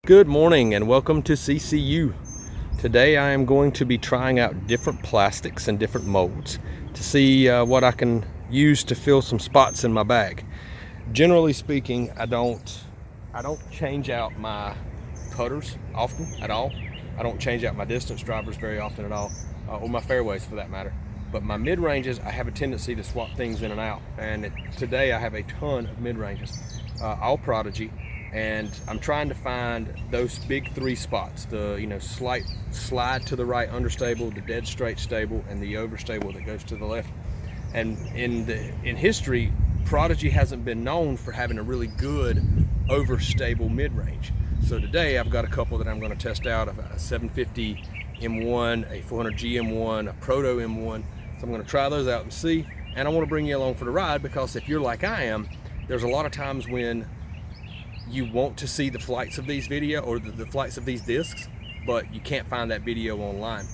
Good morning and welcome to CCU. Today I am going to be trying out different plastics and different molds to see what I can use to fill some spots in my bag. Generally speaking, I don't change out my putters often at all. I don't change out my distance drivers very often at all, or my fairways for that matter. But my mid-ranges, I have a tendency to swap things in and out. And today I have a ton of mid-ranges, all Prodigy. And I'm trying to find those big three spots, the slight slide to the right understable, the dead straight stable, and the overstable that goes to the left. And in history, Prodigy hasn't been known for having a really good overstable mid-range. So today I've got a couple that I'm going to test out, a 750 M1, a 400G M1, a Proto M1. So I'm going to try those out and see. And I want to bring you along for the ride because if you're like I am, there's a lot of times when you want to see the flights of these video or the flights of these discs, but you can't find that video online.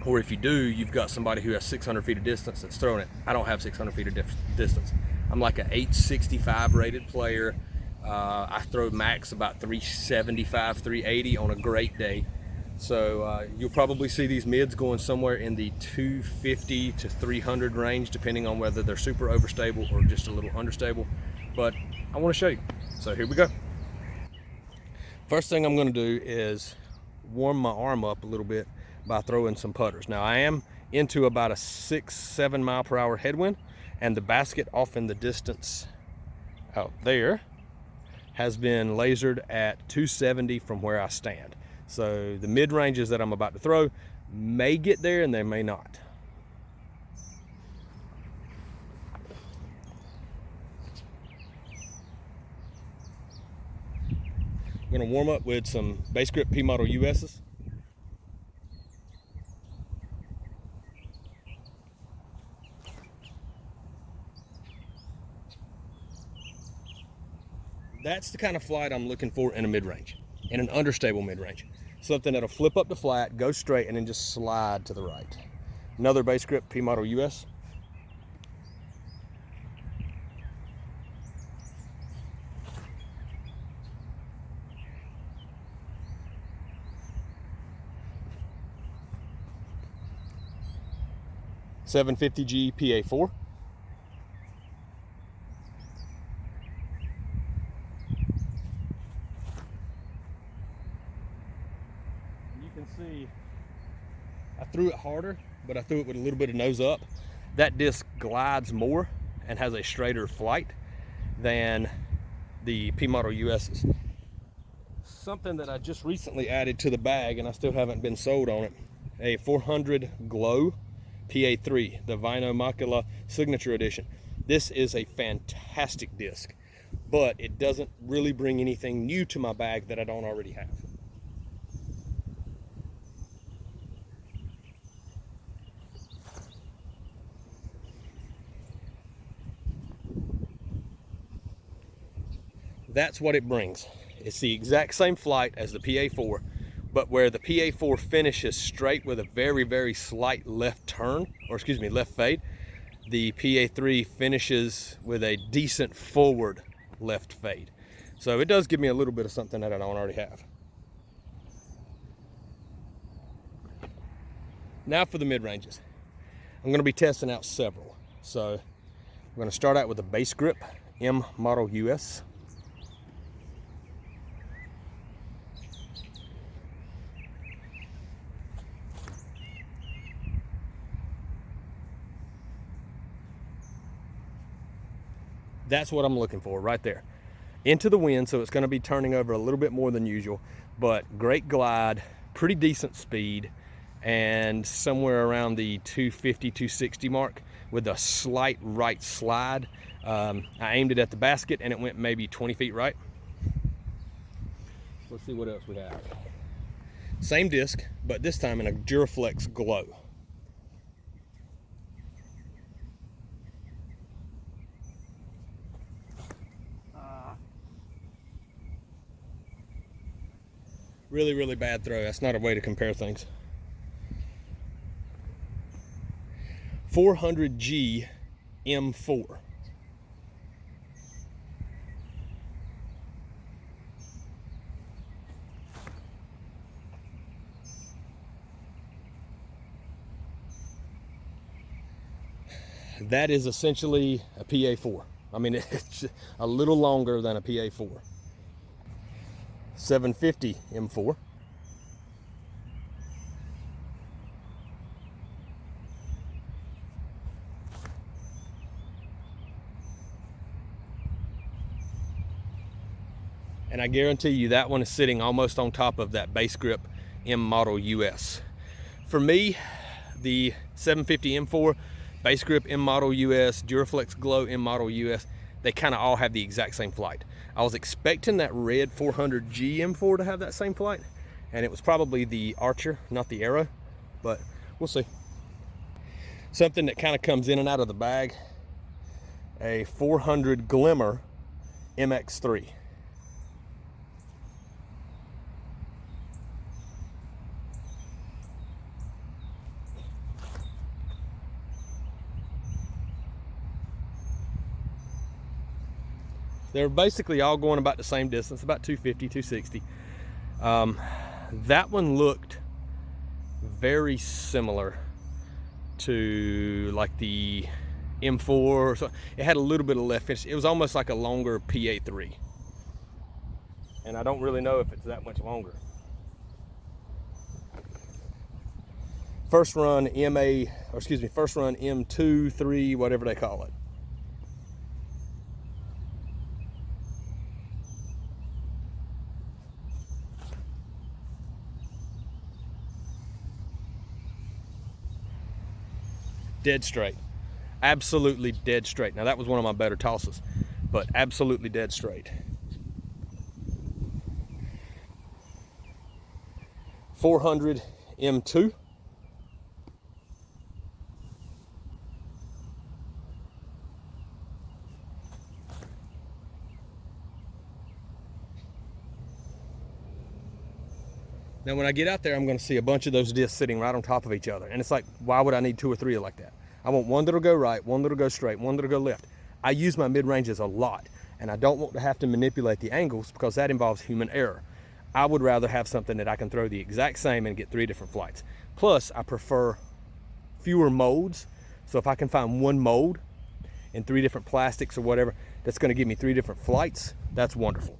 Or if you do, you've got somebody who has 600 feet of distance that's throwing it. I don't have 600 feet of distance. I'm like an 865 rated player. I throw max about 375, 380 on a great day. So you'll probably see these mids going somewhere in the 250 to 300 range, depending on whether they're super overstable or just a little understable. But I want to show you. So here we go. First thing I'm going to do is warm my arm up a little bit by throwing some putters. Now I am into about a 6-7 mile per hour headwind, and the basket off in the distance out there has been lasered at 270 from where I stand. So the mid ranges that I'm about to throw may get there and they may not. I'm going to warm up with some base grip P model US's. That's the kind of flight I'm looking for in a mid-range, in an understable mid-range. Something that'll flip up the flat, go straight, and then just slide to the right. Another base grip P model US. .750G PA4. You can see I threw it harder, but I threw it with a little bit of nose up. That disc glides more and has a straighter flight than the P model US's. Something that I just recently added to the bag and I still haven't been sold on it, a 400 Glow PA3, the Vinyl Macula Signature Edition. This is a fantastic disc, but it doesn't really bring anything new to my bag that I don't already have. That's what it brings. It's the exact same flight as the PA4, but where the PA4 finishes straight with a very, very slight left turn, or excuse me, left fade, the PA3 finishes with a decent forward left fade. So it does give me a little bit of something that I don't already have. Now for the mid-ranges. I'm gonna be testing out several. So I'm gonna start out with a base grip M model US. That's what I'm looking for right there. Into the wind, so it's going to be turning over a little bit more than usual, but great glide, pretty decent speed, and somewhere around the 250, 260 mark with a slight right slide. I aimed it at the basket and it went maybe 20 feet right. Let's see what else we have. Same disc, but this time in a Duraflex Glow. Really, really bad throw. That's not a way to compare things. 400G M4. That is essentially a PA4. I mean, it's a little longer than a PA4. 750 M4. And I guarantee you that one is sitting almost on top of that base grip M model US. For me, the 750 M4, base grip M model US, Duraflex Glow M model US, they kind of all have the exact same flight. I was expecting that red 400G M4 to have that same flight, and it was probably the Archer, not the Arrow, but we'll see. Something that kind of comes in and out of the bag, a 400 Glimmer MX3. They're basically all going about the same distance, about 250, 260. That one looked very similar to like the M4. So it had a little bit of left finish. It was almost like a longer PA3. And I don't really know if it's that much longer. First run first run M2, 3, whatever they call it. Dead straight, absolutely dead straight. Now that was one of my better tosses, but absolutely dead straight. 400 M2. Now when I get out there, I'm gonna see a bunch of those discs sitting right on top of each other. And it's like, why would I need 2 or 3 like that? I want one that'll go right, one that'll go straight, one that'll go left. I use my mid-ranges a lot, and I don't want to have to manipulate the angles because that involves human error. I would rather have something that I can throw the exact same and get 3 different flights. Plus, I prefer fewer molds. So if I can find one mold in 3 different plastics or whatever, that's gonna give me 3 different flights, that's wonderful.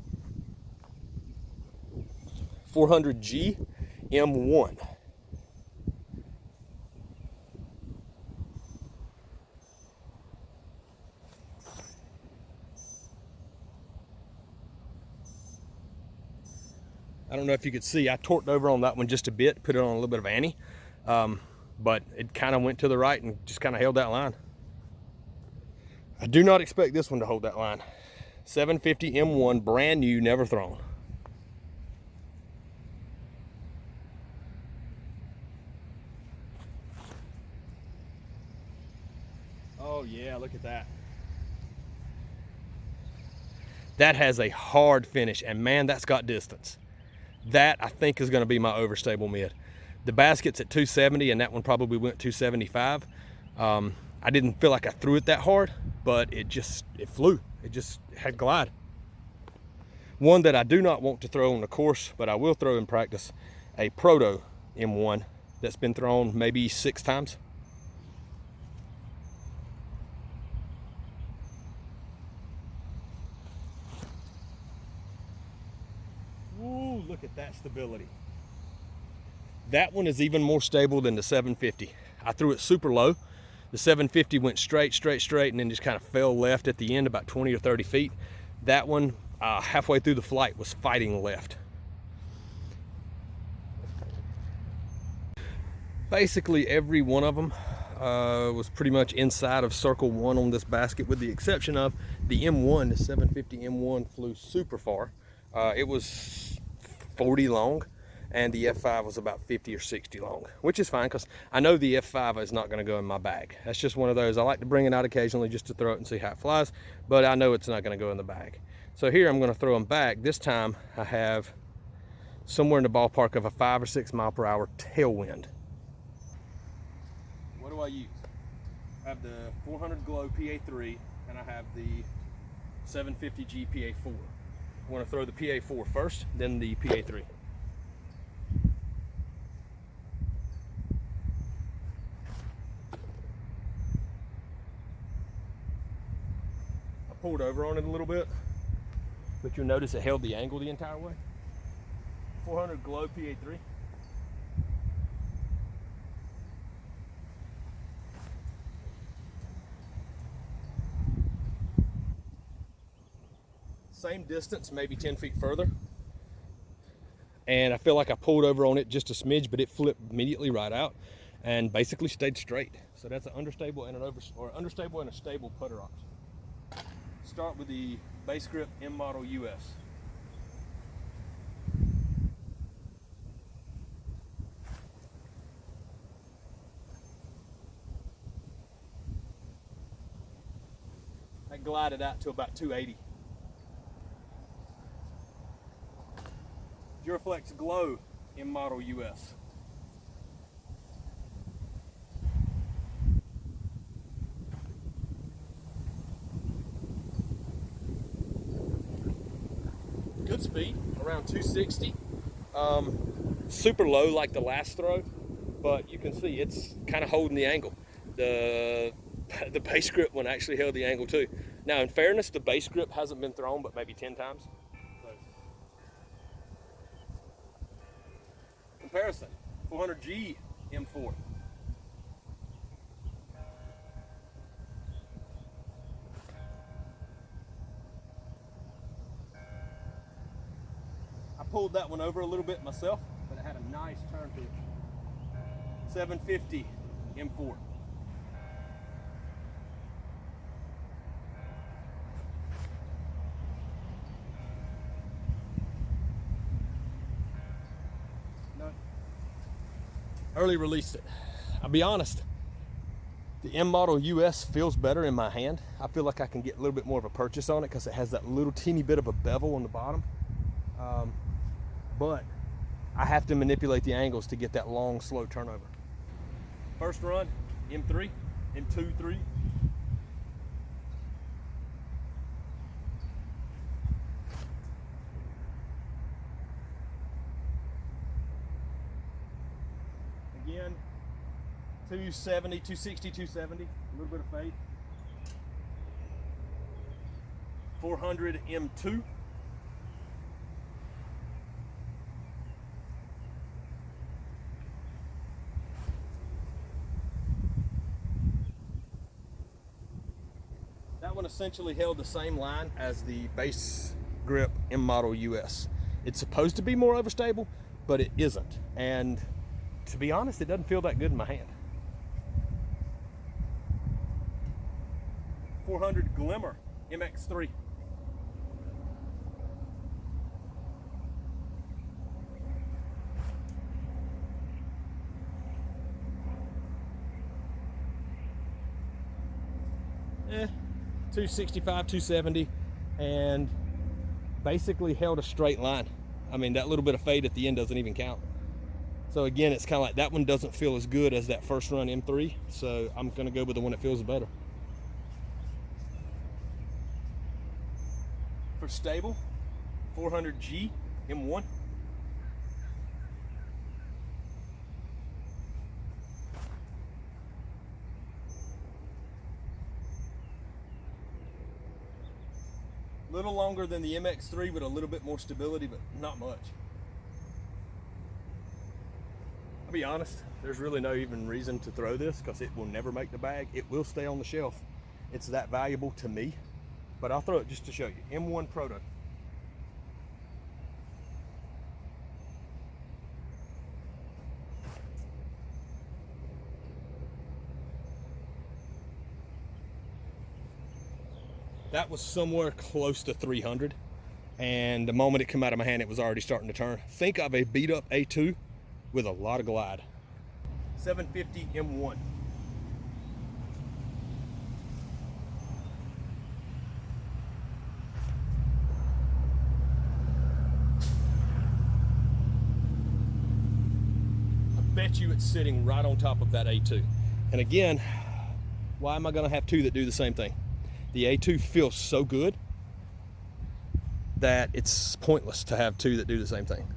400G M1. I don't know if you could see, I torqued over on that one just a bit, put it on a little bit of Annie, but it kind of went to the right and just kind of held that line. I do not expect this one to hold that line. 750 M1, brand new, never thrown. Oh yeah, look at that. That has a hard finish, and man, that's got distance. That I think is gonna be my overstable mid. The basket's at 270, and that one probably went 275. I didn't feel like I threw it that hard, but it flew. It just had glide. One that I do not want to throw on the course, but I will throw in practice, a Proto M1 that's been thrown maybe 6 times. Ooh, look at that stability. That one is even more stable than the 750. I threw it super low. The 750 went straight, and then just kind of fell left at the end about 20 or 30 feet. That one, halfway through the flight, was fighting left. Basically every one of them was pretty much inside of circle 1 on this basket, with the exception of the M1. The 750 M1 flew super far. It was 40 long, and the F5 was about 50 or 60 long, which is fine because I know the F5 is not going to go in my bag. That's just one of those. I like to bring it out occasionally just to throw it and see how it flies, but I know it's not going to go in the bag. So here I'm going to throw them back. This time I have somewhere in the ballpark of a 5 or 6 mile per hour tailwind. What do I use? I have the 400 Glow PA3, and I have the 750G PA4. I'm going to throw the PA4 first, then the PA3. pulled over on it a little bit, but you'll notice it held the angle the entire way. 400 Glow PA3. Same distance, maybe 10 feet further. And I feel like I pulled over on it just a smidge, but it flipped immediately right out and basically stayed straight. So that's an understable and understable and a stable putter option. Start with the base grip M model US. I glided out to about 280. Duraflex Glow M model US. Good speed, around 260. Super low like the last throw, but you can see it's kind of holding the angle. The base grip one actually held the angle too. Now, in fairness, the base grip hasn't been thrown but maybe 10 times. So, comparison, 400G M4. I pulled that one over a little bit myself, but it had a nice turn to it. 750 M4. No. Early released it. I'll be honest, the M model US feels better in my hand. I feel like I can get a little bit more of a purchase on it because it has that little teeny bit of a bevel on the bottom. But I have to manipulate the angles to get that long, slow turnover. First run, M3, M2, 3. Again, 270, 260, 270, a little bit of fade. 400 M2. That one essentially held the same line as the base grip M model US. It's supposed to be more overstable, but it isn't. And to be honest, it doesn't feel that good in my hand. 400 Glimmer MX3. Eh, 265, 270, and basically held a straight line. I mean, that little bit of fade at the end doesn't even count. So again, it's kind of like that one doesn't feel as good as that first run M3, so I'm gonna go with the one that feels better. For stable, 400G M1. A little longer than the MX3 with a little bit more stability, but not much. I'll be honest, there's really no even reason to throw this because it will never make the bag. It will stay on the shelf. It's that valuable to me, but I'll throw it just to show you. M1 Proto. That was somewhere close to 300, and the moment it came out of my hand, it was already starting to turn. Think of a beat up A2 with a lot of glide. 750 M1. I bet you it's sitting right on top of that A2. And again, why am I gonna have two that do the same thing? The A2 feels so good that it's pointless to have two that do the same thing.